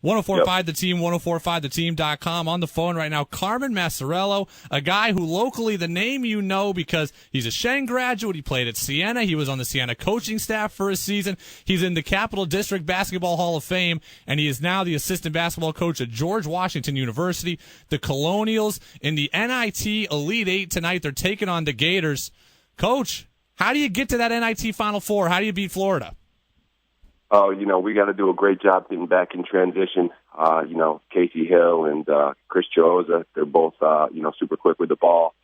1045 The Team, 1045theteam.com. On the phone right now, Carmen Maciariello, a guy who locally, the name you know because he's a Shen graduate. He played at Siena. He was on the Siena coaching staff for a season. He's in the Capital District Basketball Hall of Fame, and he is now the assistant basketball coach at George Washington University. The Colonials in the NIT Elite Eight tonight. They're taking on the Gators. Coach, how do you get to that NIT Final Four? How do you beat Florida? Oh, we got to do a great job getting back in transition. Casey Hill and Chris Chioza, they're both, super quick with the ball.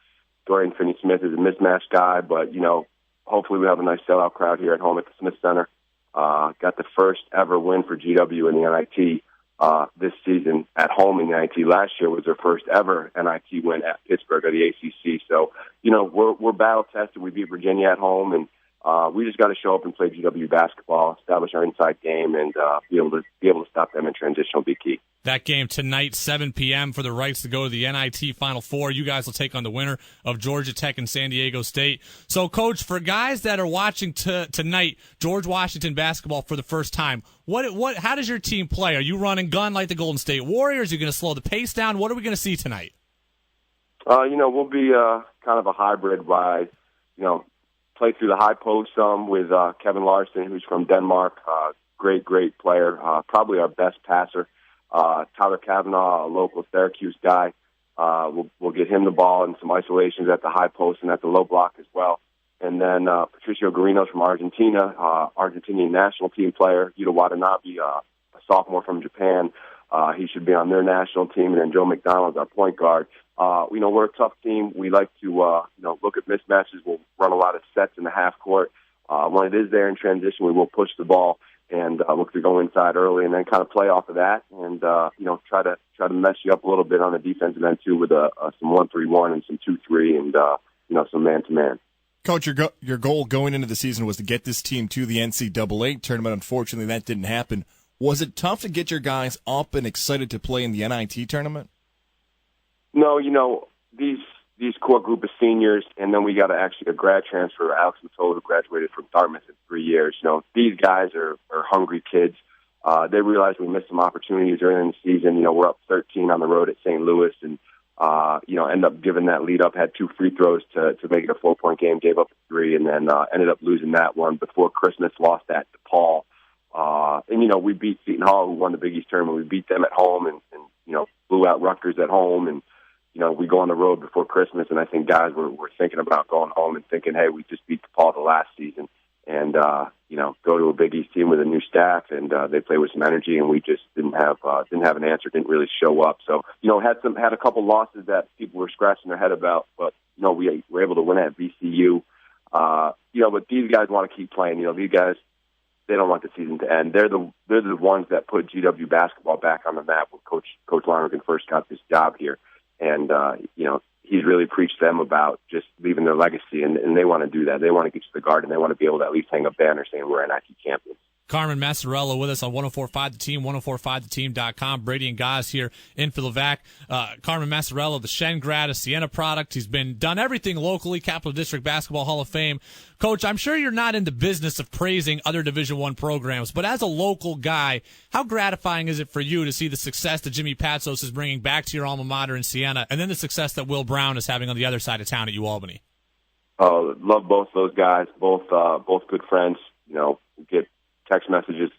Dorian Finney-Smith is a mismatch guy, but, hopefully we have a nice sellout crowd here at home at the Smith Center. Got the first ever win for GW in the NIT this season at home in the NIT. Last year was their first ever NIT win at Pittsburgh or the ACC. So, we're battle-tested. We beat Virginia at home, and we just got to show up and play GW basketball, establish our inside game, and be able to stop them in transition will be key. That game tonight, 7 p.m. for the rights to go to the NIT Final Four. You guys will take on the winner of Georgia Tech and San Diego State. So, Coach, for guys that are watching tonight, George Washington basketball for the first time, how does your team play? Are you running gun like the Golden State Warriors? Are you going to slow the pace down? What are we going to see tonight? We'll be kind of a hybrid by, play through the high post some with Kevin Larson, who's from Denmark. Great player, probably our best passer. Tyler Kavanaugh, a local Syracuse guy. We'll get him the ball and some isolations at the high post and at the low block as well. And then Patricio Guarinos from Argentina, Argentinian national team player. Yuta Watanabe, a sophomore from Japan. He should be on their national team. And then Joe McDonald's our point guard. We're a tough team. We like to, look at mismatches. We'll run a lot of sets in the half court. When it is there in transition, we will push the ball and look to go inside early and then kind of play off of that and, try to mess you up a little bit on the defensive end too with some 1-3-1 and some 2-3 and, some man-to-man. Coach, your goal going into the season was to get this team to the NCAA tournament. Unfortunately, that didn't happen. Was it tough to get your guys up and excited to play in the NIT tournament? No, these core group of seniors, and then we got a grad transfer, Alex Matola, who graduated from Dartmouth in 3 years. These guys are hungry kids. They realize we missed some opportunities early in the season. We're up 13 on the road at St. Louis, and end up giving that lead up. Had 2 free throws to make it a 4-point game. Gave up 3, and then ended up losing that one before Christmas. Lost that to Paul, and we beat Seton Hall, who won the Big East tournament. We beat them at home, and blew out Rutgers at home, and we go on the road before Christmas, and I think guys were thinking about going home and thinking, hey, we just beat DePaul the last season, and go to a Big East team with a new staff, and they play with some energy, and we just didn't have an answer, didn't really show up. So had a couple losses that people were scratching their head about, but we were able to win at VCU. But these guys want to keep playing. These guys, they don't want the season to end. They're the ones that put GW basketball back on the map when Coach Lonergan first got this job here. And, he's really preached them about just leaving their legacy, and they want to do that. They want to get to the Garden. They want to be able to at least hang a banner saying we're NIT champions. Carmen Maciariello with us on 1045 The Team, 1045theteam.com. Brady and Gaz here in for Levac. Carmen Maciariello, the Shen grad, a Siena product. He's done everything locally, Capital District Basketball Hall of Fame. Coach, I'm sure you're not in the business of praising other Division I programs, but as a local guy, how gratifying is it for you to see the success that Jimmy Patsos is bringing back to your alma mater in Siena, and then the success that Will Brown is having on the other side of town at UAlbany? Oh, love both those guys, both good friends. We get text messages,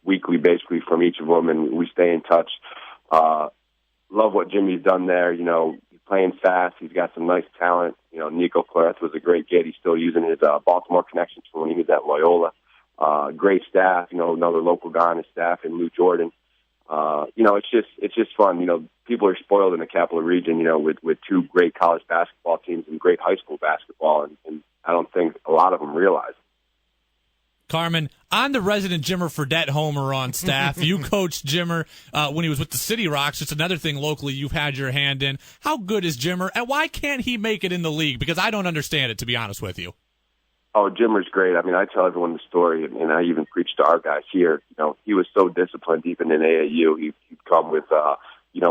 weekly basically from each of them, and we stay in touch. Love what Jimmy's done there. He's playing fast. He's got some nice talent. Nico Clareth was a great kid. He's still using his Baltimore connections from when he was at Loyola. Great staff. Another local guy on his staff, and Lou Jordan. It's just fun. People are spoiled in the Capital Region. With 2 great college basketball teams and great high school basketball, and I don't think a lot of them realize it. Carmen, I'm the resident Jimmer Fredette homer on staff. You coached Jimmer when he was with the City Rocks. It's another thing locally you've had your hand in. How good is Jimmer, and why can't he make it in the league? Because I don't understand it, to be honest with you. Oh, Jimmer's great. I mean, I tell everyone the story, and I even preach to our guys here. He was so disciplined even in AAU. He'd come with,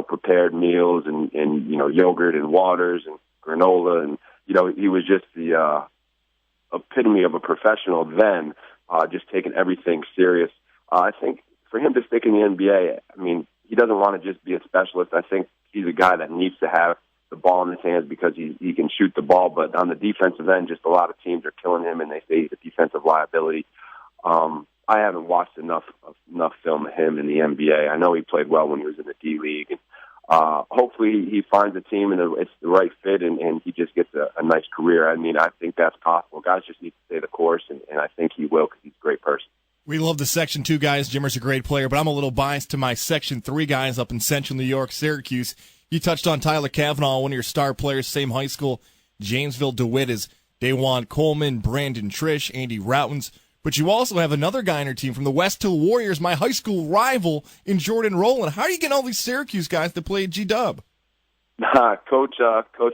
prepared meals and yogurt and waters and granola. And, he was just the epitome of a professional then. Just taking everything serious. I think for him to stick in the NBA, I mean, he doesn't want to just be a specialist. I think he's a guy that needs to have the ball in his hands because he can shoot the ball. But on the defensive end, just a lot of teams are killing him, and they say he's a defensive liability. I haven't watched enough film of him in the NBA. I know he played well when he was in the D League, and hopefully he finds a team and it's the right fit, and he just gets a nice career. I mean, I think that's possible. Guys just need to stay the course, and I think he will because he's a great person. We love the Section 2 guys. Jimmer's a great player, but I'm a little biased to my Section 3 guys up in Central New York, Syracuse. You touched on Tyler Cavanaugh, one of your star players, same high school. Janesville DeWitt is Dajuan Coleman, Brandon Trish, Andy Routens. But you also have another guy on your team from the West Hill Warriors, my high school rival in Jordan Rowland. How are you getting all these Syracuse guys to play at G-Dub? Coach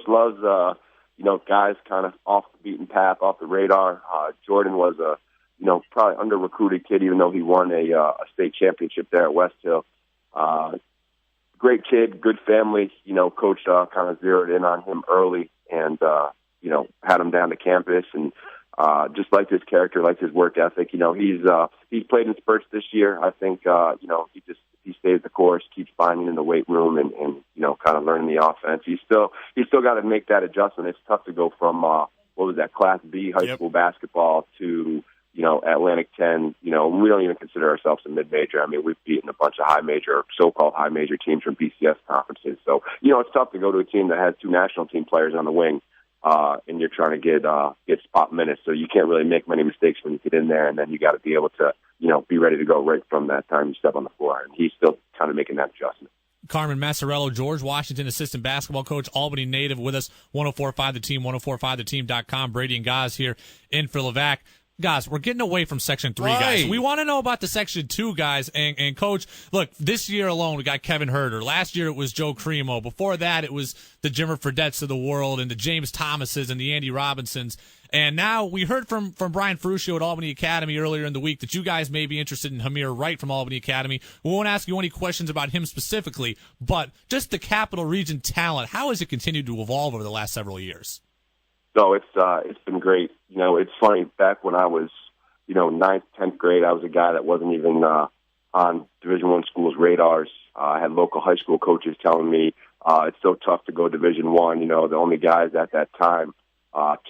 loves, guys kind of off the beaten path, off the radar. Jordan was a probably under-recruited kid, even though he won a state championship there at West Hill. Great kid, good family. Coach kind of zeroed in on him early and, had him down to campus and just liked his character, liked his work ethic. He's played in spurts this year. I think, he stays the course, keeps finding in the weight room and kind of learning the offense. He's still got to make that adjustment. It's tough to go from, Class B high school basketball to, Atlantic 10, we don't even consider ourselves a mid-major. I mean, we've beaten a bunch of so-called high-major teams from BCS conferences. So, it's tough to go to a team that has two national team players on the wing, and you're trying to get spot minutes. So you can't really make many mistakes when you get in there, and then you got to be able to, be ready to go right from that time you step on the floor. And he's still kind of making that adjustment. Carmen Maciariello, George Washington assistant basketball coach, Albany native with us, 104.5 The Team, 104.5theteam.com. Brady and Gaz here in for Levac. Guys, we're getting away from Section 3 guys. We want to know about the Section 2 guys. And Coach, look, this year alone, we got Kevin Herter. Last year, it was Joe Cremo. Before that, it was the Jimmer Fredettes of the world and the James Thomases and the Andy Robinsons. And now we heard from Brian Ferruccio at Albany Academy earlier in the week that you guys may be interested in Hamir Wright from Albany Academy. We won't ask you any questions about him specifically, but just the Capital Region talent, how has it continued to evolve over the last several years? So it's been great. It's funny, back when I was, 9th, 10th grade, I was a guy that wasn't even on Division I schools' radars. I had local high school coaches telling me it's so tough to go Division I. The only guys at that time,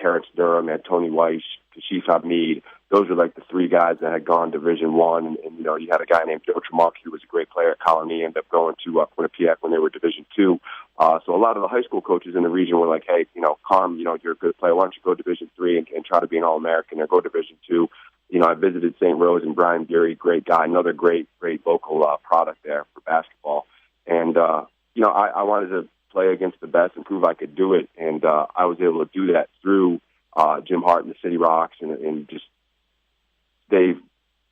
Terrence Durham, Tony Weiss, Kashif Hamid, those were like the three guys that had gone Division I. And you had a guy named Joe Tremark, who was a great player at Colony, ended up going to Quinnipiac when they were Division II. So a lot of the high school coaches in the region were like, hey, Carm, you're a good player. Why don't you go Division III and try to be an All-American or go Division II? I visited St. Rose and Brian Geary, great guy, another great local product there for basketball. And, I wanted to play against the best and prove I could do it. And I was able to do that through Jim Hart and the City Rocks and just they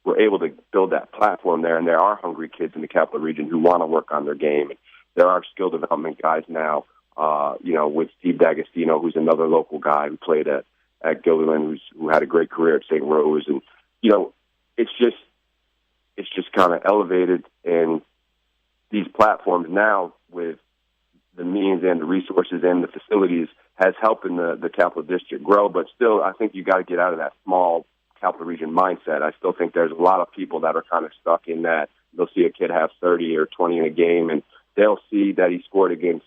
were able to build that platform there. And there are hungry kids in the Capital Region who want to work on their game. And there are skill development guys now, with Steve D'Agostino, who's another local guy who played at Gilderland, who had a great career at St. Rose. And, it's just kind of elevated. And these platforms now with the means and the resources and the facilities has helped in the Capital District grow. But still, I think you got to get out of that small Capital Region mindset. I still think there's a lot of people that are kind of stuck in that. They'll see a kid have 30 or 20 in a game, and they'll see that he scored against,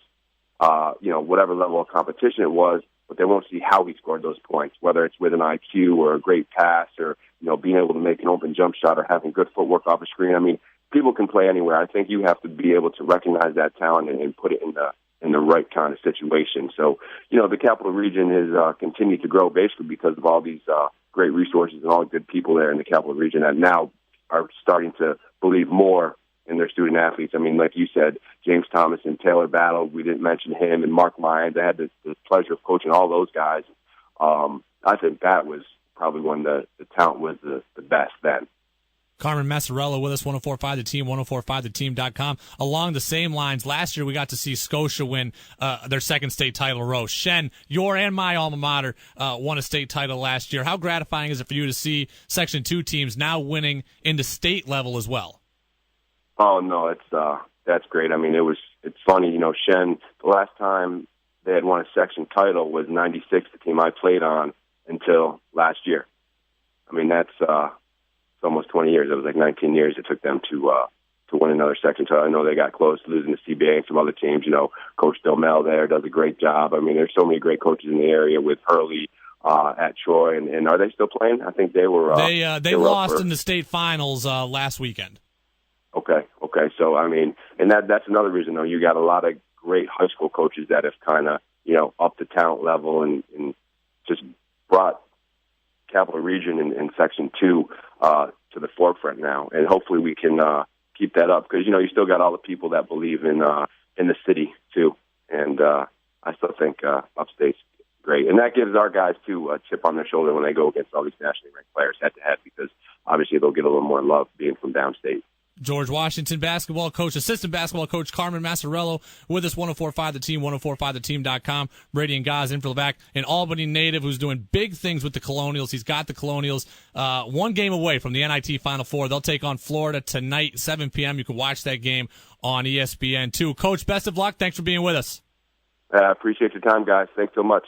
whatever level of competition it was, but they won't see how he scored those points, whether it's with an IQ or a great pass or, being able to make an open jump shot or having good footwork off a screen. I mean, people can play anywhere. I think you have to be able to recognize that talent and put it in the right kind of situation. So, the Capital Region has continued to grow basically because of all these great resources and all the good people there in the Capital Region that now are starting to believe more in their student athletes. I mean, like you said, James Thomas and Taylor Battle, we didn't mention him, and Mark Lyons. I had the pleasure of coaching all those guys. I think that was probably when the talent was the best then. Carmen Maciariello with us, 104.5 The Team, 104.5theteam.com. Along the same lines, last year we got to see Scotia win their second state title in a row. Shen, your and my alma mater, won a state title last year. How gratifying is it for you to see Section 2 teams now winning into state level as well? Oh, no, that's great. I mean, it's funny, Shen, the last time they had won a section title was 96, the team I played on, until last year. I mean, that's it's almost 20 years. It was like 19 years it took them to win another section title. I know they got close to losing to CBA and some other teams. You know, Coach Domel there does a great job. I mean, there's so many great coaches in the area with Hurley at Troy, and are they still playing? I think they were. They lost in the state finals last weekend. Okay. So I mean, and that's another reason though. You got a lot of great high school coaches that have kind of up the talent level and just brought Capital Region and Section 2 to the forefront now, and hopefully we can keep that up because you still got all the people that believe in the city too, and I still think upstate's great, and that gives our guys too a chip on their shoulder when they go against all these nationally ranked players head to head because obviously they'll get a little more love being from downstate. George Washington basketball coach, assistant basketball coach Carmen Maciariello with us, 104.5 The Team, 104.5theteam.com. Brady and Gaz in for the back. An Albany native who's doing big things with the Colonials. He's got the Colonials one game away from the NIT Final Four. They'll take on Florida tonight, 7 p.m. You can watch that game on ESPN2. Coach, best of luck. Thanks for being with us. Appreciate your time, guys. Thanks so much.